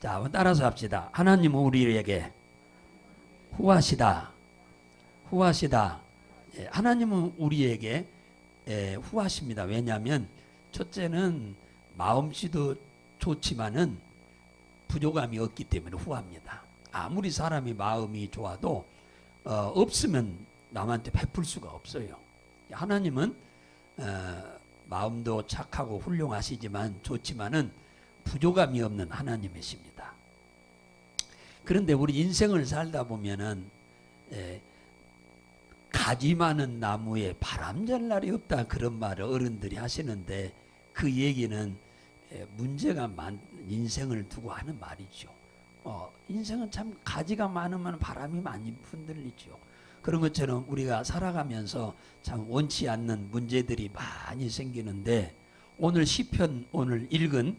자, 한번 따라서 합시다. 하나님은 우리에게 후하시다. 후하시다. 예, 하나님은 우리에게 후하십니다. 왜냐하면 첫째는 마음씨도 좋지만은 부족함이 없기 때문에 후합니다. 아무리 사람이 마음이 좋아도 없으면 남한테 베풀 수가 없어요. 하나님은 마음도 착하고 훌륭하시지만 좋지만은 부족함이 없는 하나님이십니다. 그런데 우리 인생을 살다 보면은 가지 많은 나무에 바람잘 날이 없다 그런 말을 어른들이 하시는데 그 얘기는 문제가 인생을 두고 하는 말이죠. 인생은 참 가지가 많으면 바람이 많이 흔들리죠. 그런 것처럼 우리가 살아가면서 참 원치 않는 문제들이 많이 생기는데 오늘 시편 오늘 읽은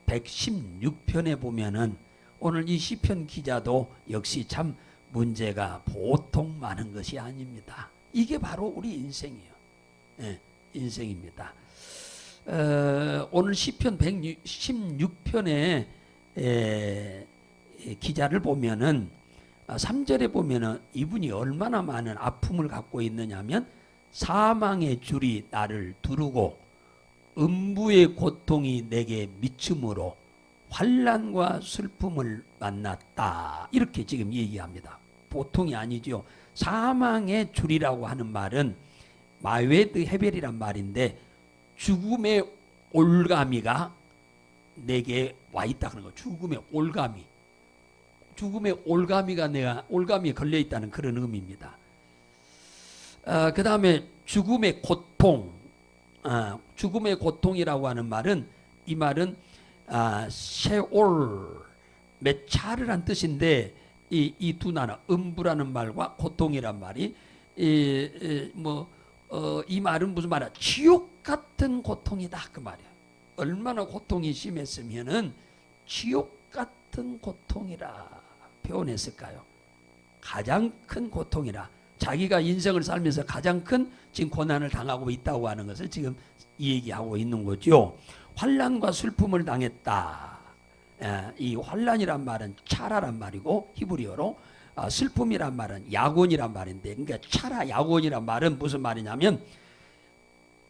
116편에 보면은 오늘 이 시편 기자도 역시 참 문제가 보통 많은 것이 아닙니다. 이게 바로 우리 인생이에요. 네, 인생입니다. 오늘 시편 116편의 기자를 보면은 3절에 보면은 이분이 얼마나 많은 아픔을 갖고 있느냐면 사망의 줄이 나를 두르고 음부의 고통이 내게 미침으로 환난과 슬픔을 만났다. 이렇게 지금 얘기합니다. 보통이 아니죠. 사망의 줄이라고 하는 말은 마웨드 헤벨이란 말인데 죽음의 올가미가 내게 와 있다 그런 거. 죽음의 올가미. 죽음의 올가미가 내가 올가미에 걸려 있다는 그런 의미입니다. 그 다음에 죽음의 고통. 죽음의 고통이라고 하는 말은 이 말은 셰올 메차르란 뜻인데 이 두 나라 음부라는 말과 고통이란 말이 이 말은 무슨 말이야? 지옥 같은 고통이다 그 말이야. 얼마나 고통이 심했으면은 지옥 같은 고통이라 표현했을까요? 가장 큰 고통이라. 자기가 인생을 살면서 가장 큰 지금 고난을 당하고 있다고 하는 것을 지금 얘기하고 있는 거죠. 환난과 슬픔을 당했다. 이 환난이란 말은 차라란 말이고 히브리어로 슬픔이란 말은 야곤이란 말인데, 그러니까 차라 야곤이란 말은 무슨 말이냐면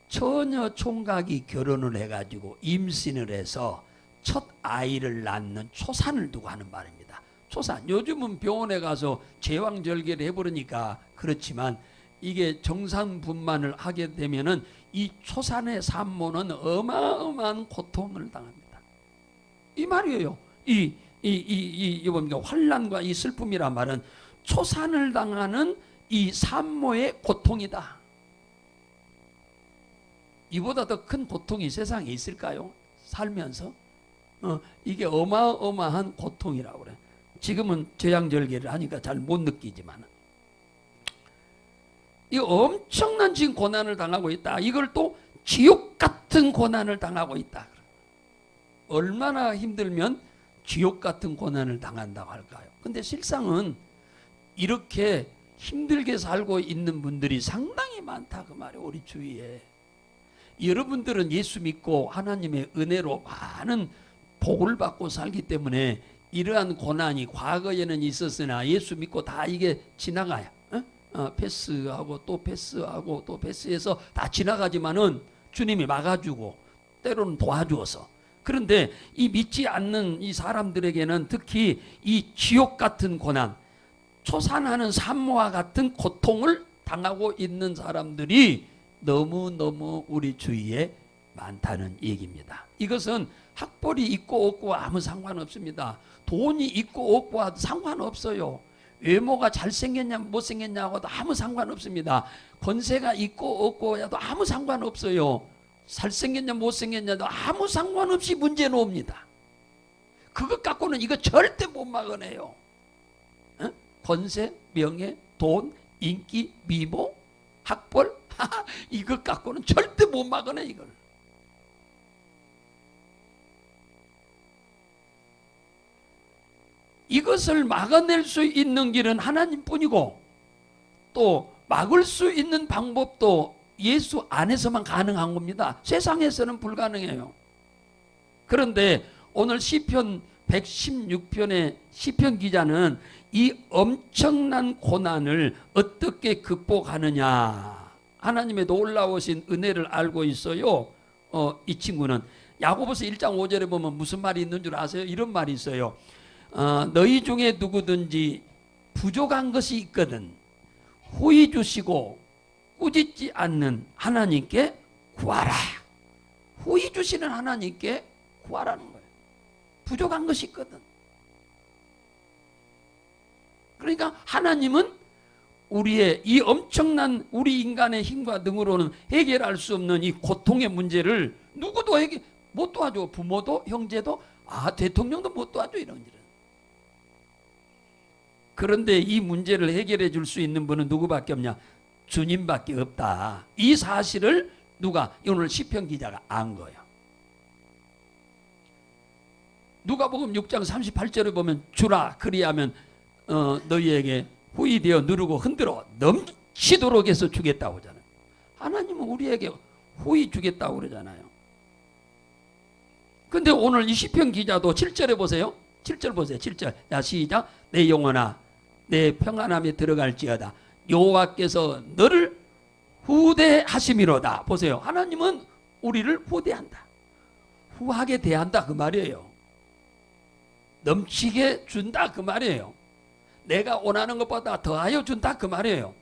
처녀 총각이 결혼을 해가지고 임신을 해서 첫 아이를 낳는 초산을 두고 하는 말입니다. 초산. 요즘은 병원에 가서 제왕절개를 해버리니까 그렇지만 이게 정산분만을 하게 되면은 이 초산의 산모는 어마어마한 고통을 당합니다. 이 말이에요. 이 뭡니까? 환난과 이 슬픔이란 말은 초산을 당하는 이 산모의 고통이다. 이보다 더 큰 고통이 세상에 있을까요? 살면서 이게 어마어마한 고통이라고 그래. 지금은 제왕절개를 하니까 잘 못 느끼지만 이 엄청난 지금 고난을 당하고 있다. 이걸 또 지옥 같은 고난을 당하고 있다. 얼마나 힘들면 지옥 같은 고난을 당한다고 할까요? 근데 실상은 이렇게 힘들게 살고 있는 분들이 상당히 많다 그 말이에요. 우리 주위에. 여러분들은 예수 믿고 하나님의 은혜로 많은 복을 받고 살기 때문에 이러한 고난이 과거에는 있었으나 예수 믿고 다 이게 지나가요. 패스하고 또 패스하고 또 패스해서 다 지나가지만은 주님이 막아주고 때로는 도와주어서. 그런데 이 믿지 않는 이 사람들에게는 특히 이 지옥 같은 고난, 초산하는 산모와 같은 고통을 당하고 있는 사람들이 너무너무 우리 주위에 많다는 얘기입니다. 이것은 학벌이 있고 없고 아무 상관없습니다. 돈이 있고 없고 상관없어요. 외모가 잘생겼냐 못생겼냐고도 아무 상관없습니다. 권세가 있고 없고 해도 아무 상관없어요. 잘생겼냐 못생겼냐도 아무 상관없이 문제 놓습니다. 그것 갖고는 이거 절대 못 막아내요. 권세, 명예, 돈, 인기, 미모, 학벌 이것 갖고는 절대 못 막아내 이걸. 이것을 막아낼 수 있는 길은 하나님뿐이고 또 막을 수 있는 방법도 예수 안에서만 가능한 겁니다. 세상에서는 불가능해요. 그런데 오늘 시편 116편의 시편 기자는 이 엄청난 고난을 어떻게 극복하느냐, 하나님의 놀라우신 은혜를 알고 있어요. 이 친구는 야고보서 1장 5절에 보면 무슨 말이 있는 줄 아세요? 이런 말이 있어요. 너희 중에 누구든지 부족한 것이 있거든 후히 주시고 꾸짖지 않는 하나님께 구하라. 후히 주시는 하나님께 구하라는 거예요. 부족한 것이 있거든. 그러니까 하나님은 우리의 이 엄청난 우리 인간의 힘과 능으로는 해결할 수 없는 이 고통의 문제를 누구도 해결 못 도와줘. 부모도 형제도 대통령도 못 도와줘. 이런 일은. 그런데 이 문제를 해결해 줄 수 있는 분은 누구밖에 없냐? 주님밖에 없다. 이 사실을 누가 오늘 시편 기자가 안 거예요. 누가복음 6장 38절에 보면 주라 그리하면 너희에게 후히 되어 누르고 흔들어 넘치도록 해서 주겠다고 하잖아요. 하나님은 우리에게 후히 주겠다고 그러잖아요. 근데 오늘 이 시편 기자도 7절에 보세요. 7절 보세요. 7절. 자, 시작. 내 영혼아 내 평안함에 들어갈지어다. 여호와께서 너를 후대하심이로다. 보세요. 하나님은 우리를 후대한다. 후하게 대한다 그 말이에요. 넘치게 준다 그 말이에요. 내가 원하는 것보다 더하여 준다 그 말이에요.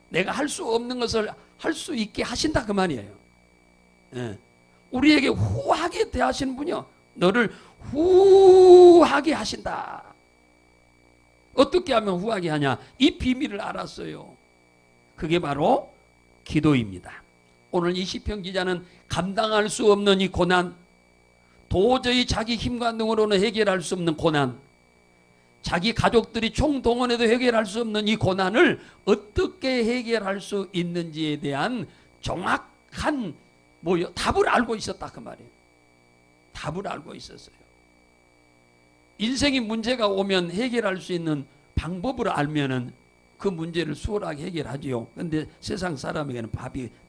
내가 할 수 없는 것을 할 수 있게 하신다 그 말이에요. 예. 우리에게 후하게 대하시는 분이요. 너를 후하게 하신다. 어떻게 하면 후하게 하냐? 이 비밀을 알았어요. 그게 바로 기도입니다. 오늘 이 시편 기자는 감당할 수 없는 이 고난, 도저히 자기 힘과 능으로는 해결할 수 없는 고난, 자기 가족들이 총동원해도 해결할 수 없는 이 고난을 어떻게 해결할 수 있는지에 대한 정확한 답을 알고 있었다 그 말이에요. 답을 알고 있었어요. 인생의 문제가 오면 해결할 수 있는 방법을 알면은 그 문제를 수월하게 해결하지요. 그런데 세상 사람에게는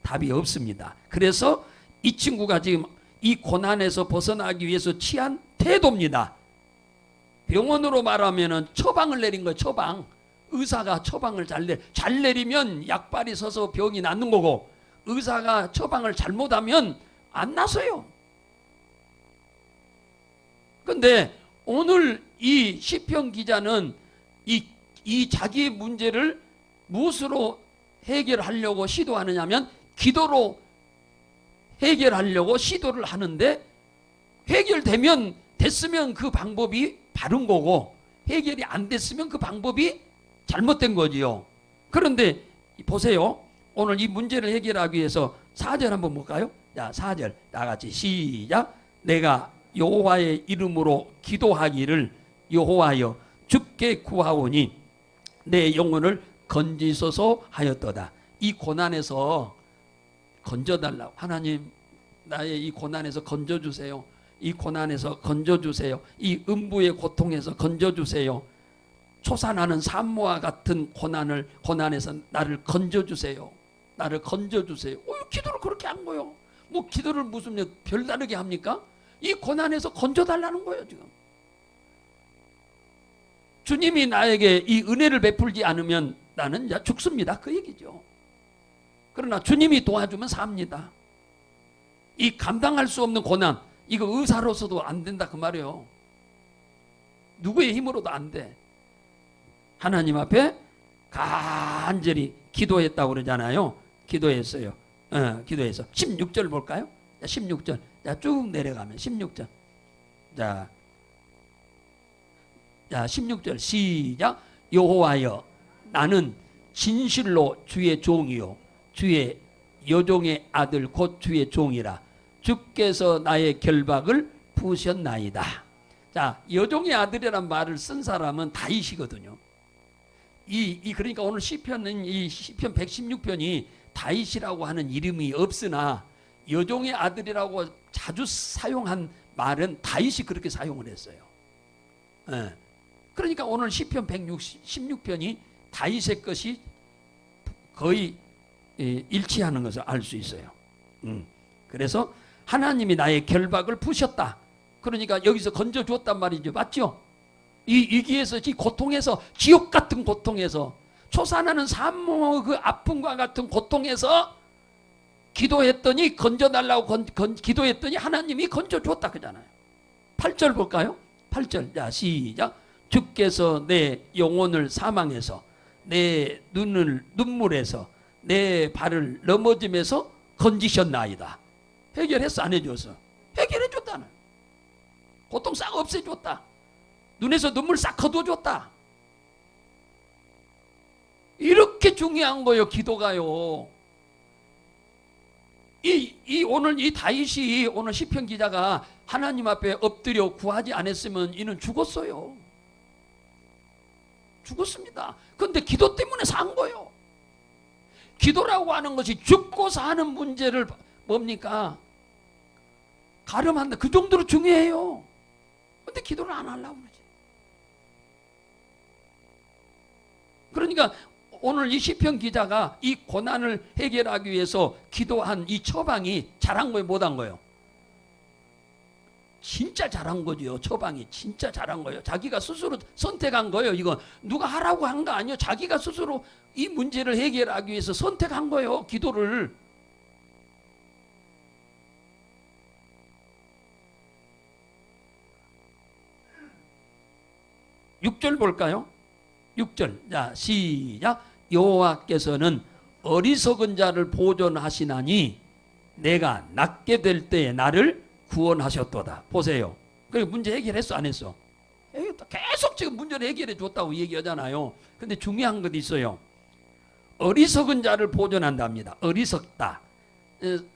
답이 없습니다. 그래서 이 친구가 지금 이 고난에서 벗어나기 위해서 취한 태도입니다. 병원으로 말하면은 처방을 내린 거예요. 처방. 의사가 처방을 잘 내리면 약발이 서서 병이 낫는 거고, 의사가 처방을 잘못하면 안 나서요. 그런데 오늘 이 시편 기자는 이 자기의 문제를 무엇으로 해결하려고 시도하느냐면 기도로 해결하려고 시도를 하는데, 됐으면 그 방법이 바른 거고, 해결이 안 됐으면 그 방법이 잘못된 거지요. 그런데 보세요. 오늘 이 문제를 해결하기 위해서 4절 한번 볼까요? 자, 4절 다 같이 시작. 내가 여호와의 이름으로 기도하기를 여호와여 주께 구하오니 내 영혼을 건지소서 하였도다. 이 고난에서 건져달라고. 하나님 나의 이 고난에서 건져주세요. 이 고난에서 건져주세요. 이 음부의 고통에서 건져주세요. 초산하는 산모와 같은 고난에서 나를 건져주세요. 나를 건져주세요. 기도를 그렇게 한 거예요. 기도를 무슨 별다르게 합니까? 이 고난에서 건져달라는 거예요 지금. 주님이 나에게 이 은혜를 베풀지 않으면 나는 죽습니다 그 얘기죠. 그러나 주님이 도와주면 삽니다. 이 감당할 수 없는 고난, 이거 의사로서도 안 된다 그 말이에요. 누구의 힘으로도 안 돼. 하나님 앞에 간절히 기도했다고 그러잖아요. 기도했어요. 기도해서 16절 볼까요? 16절. 자, 쭉 내려가면 16절. 자, 16절 시작. 여호와여 나는 진실로 주의 종이요 주의 여종의 아들 곧 주의 종이라. 주께서 나의 결박을 푸셨나이다. 자, 여종의 아들이란 말을 쓴 사람은 다윗이거든요. 그러니까 오늘 시편은 이 시편 116편이 다윗이라고 하는 이름이 없으나 여종의 아들이라고 자주 사용한 말은 다윗이 그렇게 사용을 했어요. 그러니까 오늘 시편 116편이 다윗의 것이 거의 일치하는 것을 알 수 있어요. 그래서 하나님이 나의 결박을 푸셨다. 그러니까 여기서 건져주었단 말이죠. 맞죠? 이 위기에서, 이 고통에서, 지옥 같은 고통에서, 초산하는 산모 그 아픔과 같은 고통에서 기도했더니, 건져달라고 기도했더니 하나님이 건져주었다 그러잖아요. 8절 볼까요? 8절. 자, 시작. 주께서 내 영혼을 사망해서, 내 눈을 눈물에서, 내 발을 넘어짐에서 건지셨나이다. 해결했어, 안 해줬어? 해결해 줬다는. 고통 싹 없애줬다. 눈에서 눈물 싹 거둬줬다. 이렇게 중요한 거예요, 기도가요. 오늘 이 다윗이, 오늘 시편 기자가 하나님 앞에 엎드려 구하지 않았으면 이는 죽었어요. 죽었습니다. 그런데 기도 때문에 산 거예요. 기도라고 하는 것이 죽고 사는 문제를 뭡니까? 가름한다. 그 정도로 중요해요. 근데 기도를 안 하려고 그러지. 그러니까 오늘 이 시편 기자가 이 고난을 해결하기 위해서 기도한 이 처방이 잘한 거예요, 못한 거예요? 진짜 잘한 거죠. 처방이 진짜 잘한 거예요. 자기가 스스로 선택한 거예요. 이건 누가 하라고 한 거 아니에요. 자기가 스스로 이 문제를 해결하기 위해서 선택한 거예요, 기도를. (6절) 볼까요? 6절. 자, 시작. 여호와께서는 어리석은 자를 보존하시나니 내가 낫게 될 때에 나를 구원하셨도다. 보세요. 그래, 문제 해결했어, 안 했어? 계속 지금 문제를 해결해 줬다고 얘기하잖아요. 근데 중요한 것도 있어요. 어리석은 자를 보존한답니다. 어리석다.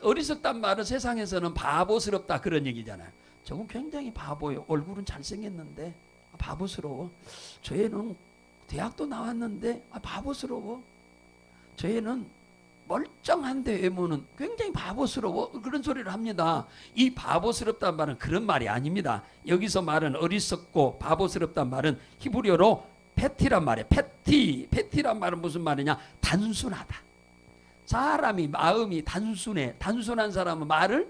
어리석단 말은 세상에서는 바보스럽다 그런 얘기잖아요. 저건 굉장히 바보예요. 얼굴은 잘생겼는데 바보스러워. 저 애는 대학도 나왔는데 바보스러워. 저 애는 멀쩡한데 외모는 굉장히 바보스러워. 그런 소리를 합니다. 이 바보스럽단 말은 그런 말이 아닙니다. 여기서 말은 어리석고 바보스럽단 말은 히브리어로 패티란 말이에요. 패티란 말은 무슨 말이냐? 단순하다. 사람이 마음이 단순해. 단순한 사람은 말을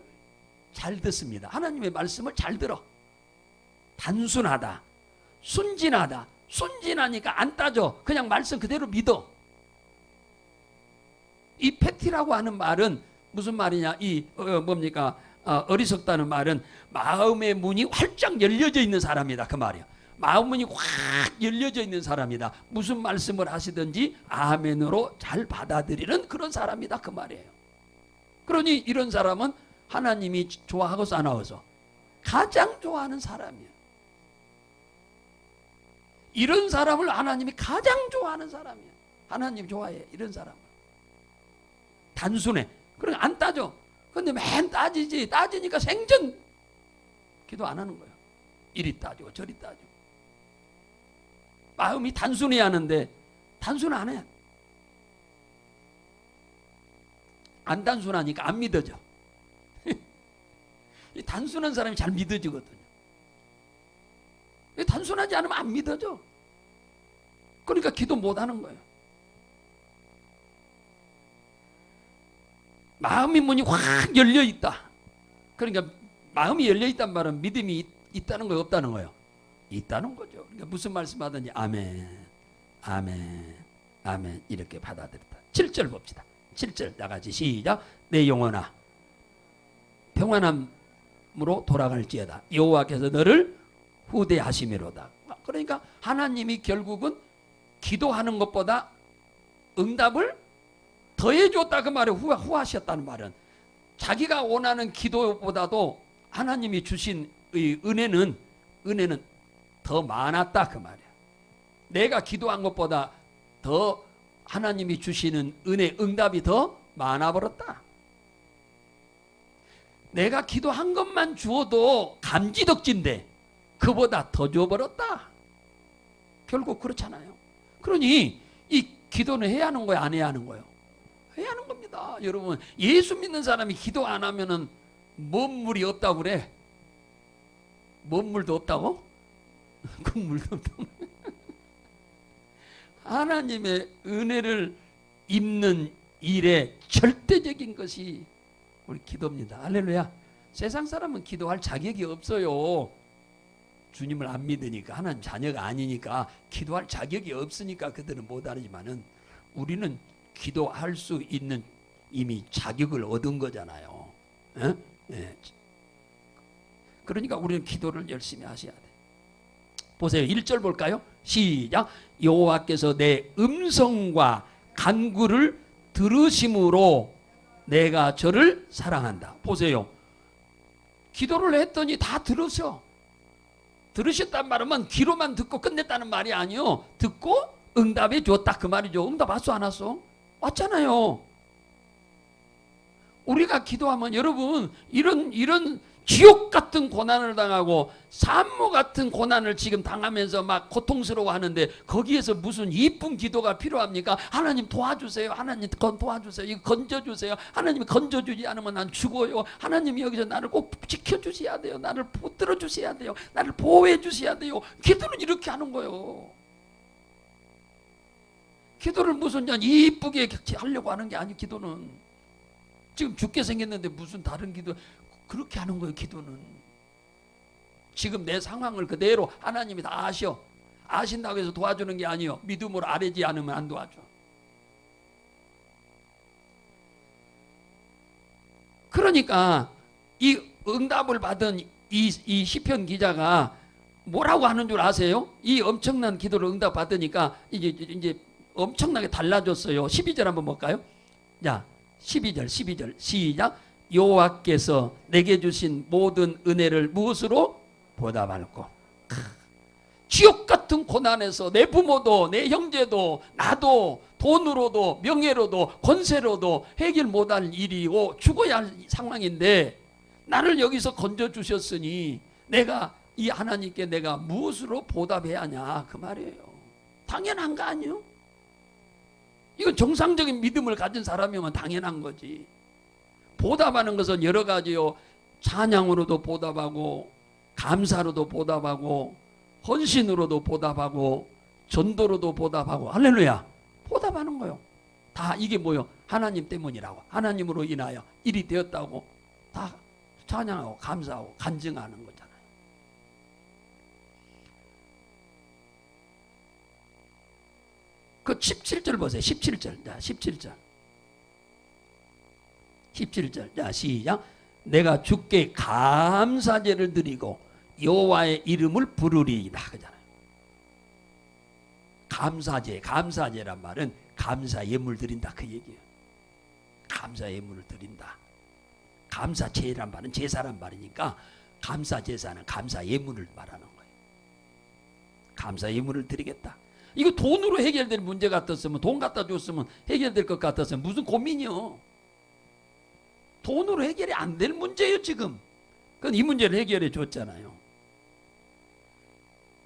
잘 듣습니다. 하나님의 말씀을 잘 들어. 단순하다. 순진하다. 순진하니까 안 따져. 그냥 말씀 그대로 믿어. 이 패티라고 하는 말은 무슨 말이냐? 뭡니까? 어리석다는 말은 마음의 문이 활짝 열려져 있는 사람이다 그 말이야. 마음 문이 확 열려져 있는 사람이다. 무슨 말씀을 하시든지 아멘으로 잘 받아들이는 그런 사람이다 그 말이에요. 그러니 이런 사람은 하나님이 좋아하고서 안 하고서 가장 좋아하는 사람이에요. 이런 사람을 하나님이 가장 좋아하는 사람이에요. 하나님 좋아해, 이런 사람을. 단순해. 그러니까 안 따져. 근데 맨 따지지. 따지니까 생전 기도 안 하는 거예요. 이리 따지고 저리 따지고. 마음이 단순해야 하는데 단순 안 해. 안 단순하니까 안 믿어져. 단순한 사람이 잘 믿어지거든요. 단순하지 않으면 안 믿어져. 그러니까 기도 못 하는 거예요. 마음의 문이 확 열려 있다. 그러니까 마음이 열려 있단 말은 믿음이 있다는 거예요, 없다는 거예요? 있다는 거죠. 그러니까 무슨 말씀하든지 아멘, 아멘, 아멘 이렇게 받아들였다. 7절 봅시다. 7절 나같이 시작. 내 영혼아 평안함으로 돌아갈지어다. 여호와께서 너를 후대하심이로다. 그러니까 하나님이 결국은 기도하는 것보다 응답을 더해줬다 그 말에 후하셨다는 말은 자기가 원하는 기도보다도 하나님이 주신 은혜는 더 많았다 그 말이야. 내가 기도한 것보다 더 하나님이 주시는 은혜 응답이 더 많아버렸다. 내가 기도한 것만 주어도 감지덕진데 그보다 더 줘버렸다. 결국 그렇잖아요. 그러니 이 기도는 해야 하는 거야, 안 해야 하는 거예요? 해야 하는 겁니다. 여러분, 예수 믿는 사람이 기도 안 하면은 뭔 물이 없다고 그래? 뭔 물도 없다고? 그 물도 없다고. 하나님의 은혜를 입는 일에 절대적인 것이 우리 기도입니다. 할렐루야. 세상 사람은 기도할 자격이 없어요. 주님을 안 믿으니까, 하나님 자녀가 아니니까, 기도할 자격이 없으니까 그들은 못하지만은 우리는 기도할 수 있는 이미 자격을 얻은 거잖아요. 예. 그러니까 우리는 기도를 열심히 하셔야 돼. 보세요. 1절 볼까요? 시작. 여호와께서 내 음성과 간구를 들으심으로 내가 저를 사랑한다. 보세요. 기도를 했더니 다 들으셔. 들으셨단 말은 귀로만 듣고 끝냈다는 말이 아니요. 듣고 응답해 줬다 그 말이죠. 응답 왔어 안 왔어? 왔잖아요. 우리가 기도하면 여러분 이런 지옥 같은 고난을 당하고 산모 같은 고난을 지금 당하면서 막 고통스러워 하는데 거기에서 무슨 이쁜 기도가 필요합니까? 하나님 도와주세요. 하나님 도와주세요. 이거 건져주세요. 하나님이 건져주지 않으면 난 죽어요. 하나님이 여기서 나를 꼭 지켜주셔야 돼요. 나를 붙들어 주셔야 돼요. 나를 보호해 주셔야 돼요. 기도는 이렇게 하는 거예요. 기도를 무슨 이쁘게 하려고 하는 게 아니에요. 기도는 지금 죽게 생겼는데 무슨 다른 기도 그렇게 하는 거예요. 기도는 지금 내 상황을 그대로 하나님이 다 아셔. 아신다고 해서 도와주는 게 아니에요. 믿음으로 아뢰지 않으면 안 도와줘. 그러니까 이 응답을 받은 이 시편 기자가 뭐라고 하는 줄 아세요? 이 엄청난 기도를 응답 받으니까 이제 엄청나게 달라졌어요. 12절 한번 볼까요? 자, 12절 시작. 여호와께서 내게 주신 모든 은혜를 무엇으로 보답할꼬. 지옥 같은 고난에서 내 부모도 내 형제도 나도 돈으로도 명예로도 권세로도 해결 못할 일이고 죽어야 할 상황인데 나를 여기서 건져주셨으니 내가 이 하나님께 내가 무엇으로 보답해야 하냐 그 말이에요. 당연한 거 아니에요? 이건 정상적인 믿음을 가진 사람이면 당연한 거지. 보답하는 것은 여러 가지요. 찬양으로도 보답하고 감사로도 보답하고 헌신으로도 보답하고 전도로도 보답하고 할렐루야. 보답하는 거요. 다 이게 뭐요? 하나님 때문이라고. 하나님으로 인하여 일이 되었다고 다 찬양하고 감사하고 간증하는 거잖아요. 그 17절 보세요. 17절. 자, 17절. 17절. 자, 시작. 내가 주께 감사제를 드리고 여호와의 이름을 부르리이다 그잖아요. 감사제란 말은 감사 예물 드린다 그 얘기예요. 감사 예물을 드린다. 감사제란 말은 제사란 말이니까 감사 제사는 감사 예물을 말하는 거예요. 감사 예물을 드리겠다. 이거 돈으로 해결될 문제 같았으면 돈 갖다 줬으면 해결될 것 같았으면 무슨 고민이요. 돈으로 해결이 안 될 문제예요 지금. 그건 이 문제를 해결해 줬잖아요.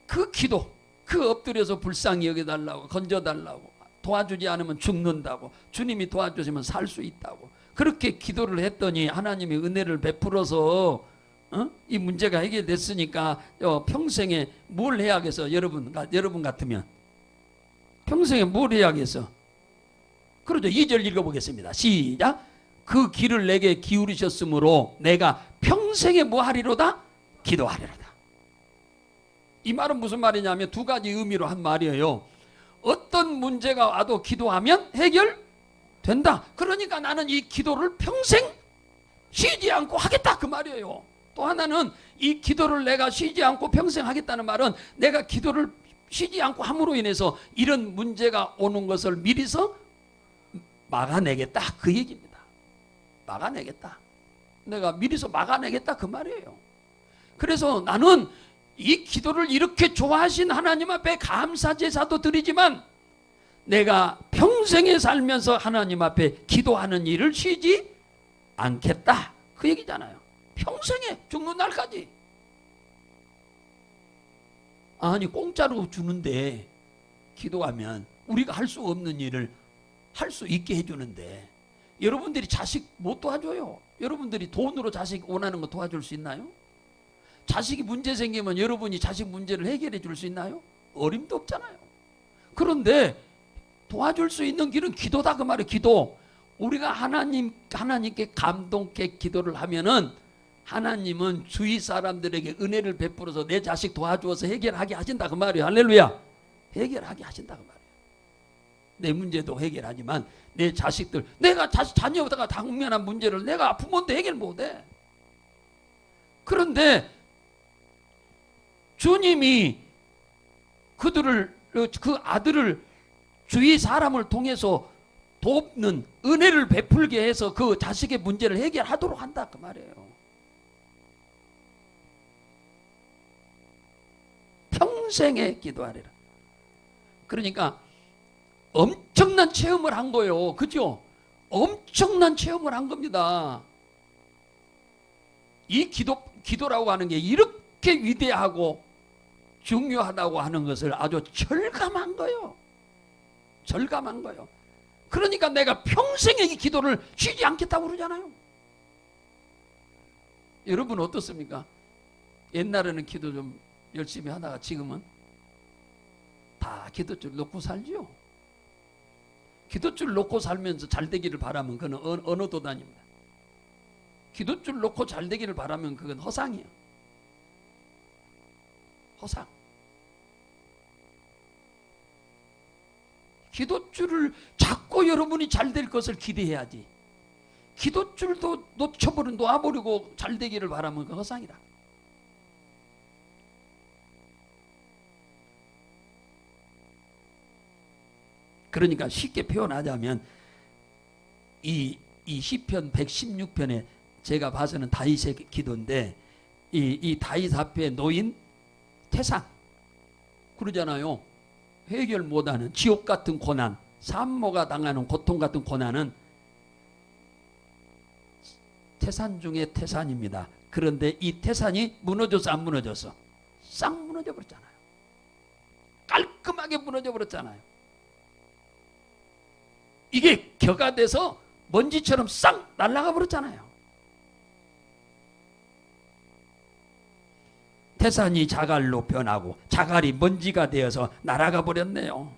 그 기도, 그 엎드려서 불쌍히 여겨달라고 건져달라고 도와주지 않으면 죽는다고 주님이 도와주시면 살 수 있다고 그렇게 기도를 했더니 하나님이 은혜를 베풀어서 이 문제가 해결됐으니까 평생에 뭘 해야겠어? 여러분 같으면 평생에 뭘 해야겠어? 그러죠. 2절 읽어보겠습니다. 시작. 그 귀를 내게 기울이셨으므로 내가 평생에 뭐 하리로다? 기도하리로다. 이 말은 무슨 말이냐면 두 가지 의미로 한 말이에요. 어떤 문제가 와도 기도하면 해결된다. 그러니까 나는 이 기도를 평생 쉬지 않고 하겠다 그 말이에요. 또 하나는 이 기도를 내가 쉬지 않고 평생 하겠다는 말은 내가 기도를 쉬지 않고 함으로 인해서 이런 문제가 오는 것을 미리서 막아내겠다 그 얘기입니다. 막아내겠다. 내가 미리서 막아내겠다 그 말이에요. 그래서 나는 이 기도를 이렇게 좋아하신 하나님 앞에 감사 제사도 드리지만 내가 평생에 살면서 하나님 앞에 기도하는 일을 쉬지 않겠다 그 얘기잖아요. 평생에 죽는 날까지. 아니 공짜로 주는데 기도하면 우리가 할 수 없는 일을 할 수 있게 해주는데 여러분들이 자식 못 도와줘요. 여러분들이 돈으로 자식 원하는 거 도와줄 수 있나요? 자식이 문제 생기면 여러분이 자식 문제를 해결해 줄 수 있나요? 어림도 없잖아요. 그런데 도와줄 수 있는 길은 기도다 그 말이에요. 기도. 우리가 하나님께 감동케 기도를 하면은 하나님은 주위 사람들에게 은혜를 베풀어서 내 자식 도와주어서 해결하게 하신다 그 말이에요. 할렐루야. 해결하게 하신다 그 말이에요. 내 문제도 해결하지만 내 자식들, 내가 자녀다가 당면한 문제를 내가 부모인데 해결 못해. 그런데 주님이 그 아들을 주위 사람을 통해서 돕는 은혜를 베풀게 해서 그 자식의 문제를 해결하도록 한다 그 말이에요. 평생에 기도하리라. 그러니까 엄청난 체험을 한 거예요. 그죠? 엄청난 체험을 한 겁니다. 이 기도라고 하는 게 이렇게 위대하고 중요하다고 하는 것을 아주 절감한 거예요. 절감한 거예요. 그러니까 내가 평생에 이 기도를 쉬지 않겠다고 그러잖아요. 여러분 어떻습니까? 옛날에는 기도 좀 열심히 하다가 지금은 다 기도줄 놓고 살죠. 기도줄 놓고 살면서 잘 되기를 바라면 그건 어느 도단입니다. 기도줄 놓고 잘 되기를 바라면 그건 허상이에요. 허상. 기도줄을 잡고 여러분이 잘 될 것을 기대해야지. 기도줄도 놔버리고 잘 되기를 바라면 그 허상이다. 그러니까 쉽게 표현하자면 이 시편 116편에 제가 봐서는 다윗의 기도인데 이 다윗 앞에 놓인 태산 그러잖아요. 해결 못하는 지옥 같은 고난, 산모가 당하는 고통 같은 고난은 태산 중에 태산입니다. 그런데 이 태산이 무너져서 안 무너져서 싹 무너져 버렸잖아요. 깔끔하게 무너져 버렸잖아요. 이게 겨가 돼서 먼지처럼 싹 날아가 버렸잖아요. 태산이 자갈로 변하고 자갈이 먼지가 되어서 날아가 버렸네요.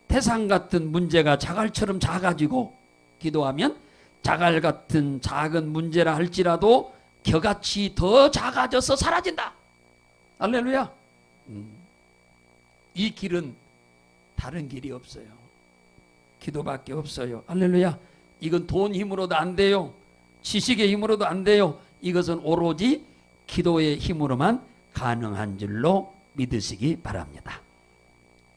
태산 같은 문제가 자갈처럼 작아지고 기도하면 자갈 같은 작은 문제라 할지라도 겨같이 더 작아져서 사라진다. 할렐루야. 이 길은 다른 길이 없어요. 기도밖에 없어요. 할렐루야. 이건 돈 힘으로도 안 돼요. 지식의 힘으로도 안 돼요. 이것은 오로지 기도의 힘으로만 가능한 줄로 믿으시기 바랍니다.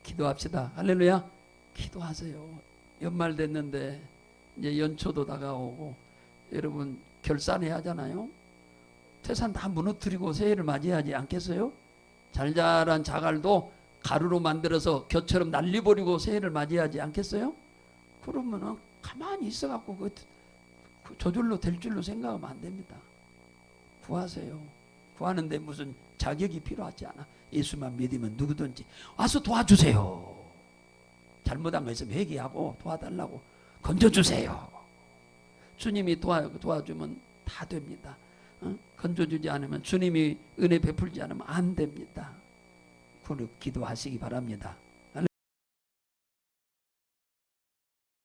기도합시다. 할렐루야. 기도하세요. 연말 됐는데 이제 연초도 다가오고 여러분 결산해야 하잖아요. 태산 다 무너뜨리고 새해를 맞이하지 않겠어요? 잘 자란 자갈도 가루로 만들어서 겨처럼 날려버리고 새해를 맞이하지 않겠어요? 그러면은 가만히 있어갖고 그 저절로 될 줄로 생각하면 안 됩니다. 구하세요. 구하는데 무슨 자격이 필요하지 않아. 예수만 믿으면 누구든지 와서 도와주세요. 잘못한 거 있으면 회개하고 도와달라고 건져주세요. 주님이 도와주면 다 됩니다. 건져주지 않으면 주님이 은혜 베풀지 않으면 안 됩니다. 그렇게 기도하시기 바랍니다.